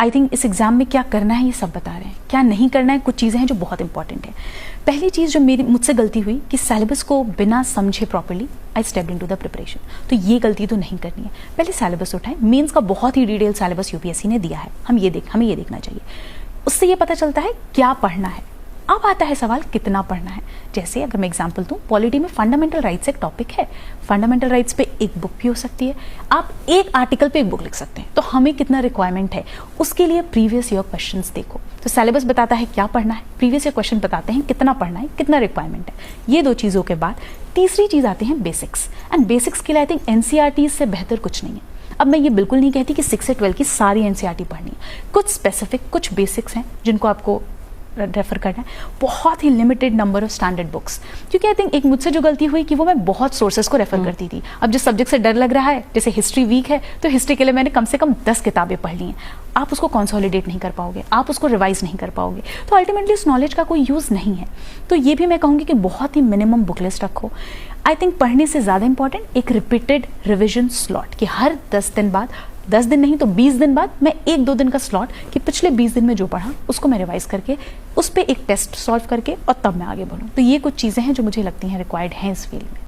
I think इस exam में क्या करना है ये सब बता रहे हैं, क्या नहीं करना है कुछ चीज़ें हैं जो बहुत इंपॉर्टेंट है। पहली चीज़ जो मुझसे गलती हुई कि सिलेबस को बिना समझे properly I stepped into the preparation, तो ये गलती तो नहीं करनी है। पहले सिलेबस उठाएं, मेंस का बहुत ही डिटेल सिलेबस यूपीएससी ने दिया है, हमें ये देखना चाहिए। उससे ये पता चलता है क्या पढ़ना है। अब आता है सवाल कितना पढ़ना है। जैसे अगर मैं एग्जांपल दूं, पॉलिटी में फंडामेंटल राइट्स एक टॉपिक है, फंडामेंटल राइट्स पे एक बुक भी हो सकती है, आप एक आर्टिकल पे एक बुक लिख सकते हैं। तो हमें कितना रिक्वायरमेंट है उसके लिए प्रीवियस ईयर क्वेश्चंस देखो। तो सिलेबस बताता है क्या पढ़ना है, प्रीवियस ईयर क्वेश्चन बताते हैं कितना पढ़ना है, कितना रिक्वायरमेंट है। ये दो चीज़ों के बाद तीसरी चीज़ आती है बेसिक्स, एंड बेसिक्स के लिए आई थिंक एनसीईआरटी से बेहतर कुछ नहीं है। अब मैं ये बिल्कुल नहीं कहती कि 6 से 12 की सारी एनसीईआरटी पढ़नी है, कुछ स्पेसिफिक कुछ बेसिक्स हैं जिनको आपको रेफर करना है, बहुत ही limited number of standard books. क्योंकि आई थिंक एक मुझसे जो गलती हुई कि वो मैं बहुत सोर्सेज को रेफर करती थी। अब जिस सब्जेक्ट से डर लग रहा है, जैसे हिस्ट्री वीक है तो हिस्ट्री के लिए मैंने कम से कम 10 किताबें पढ़ ली हैं। आप उसको कंसोलिडेट नहीं कर पाओगे, आप उसको रिवाइज नहीं कर पाओगे, तो अल्टीमेटली उस नॉलेज का कोई यूज़ नहीं है। तो ये भी मैं कहूँगी कि बहुत ही मिनिमम बुक लिस्ट रखो। आई थिंक पढ़ने से ज़्यादा इंपॉर्टेंट एक रिपीटेड रिविजन स्लॉट, कि हर 10 दिन बाद, 10 दिन नहीं तो 20 दिन बाद मैं 1-2 दिन का स्लॉट, कि पिछले 20 दिन में जो पढ़ा उसको मैं रिवाइज करके उस पर एक टेस्ट सॉल्व करके और तब मैं आगे बढ़ूँ। तो ये कुछ चीज़ें हैं जो मुझे लगती हैं रिक्वायर्ड हैं इस फील्ड में।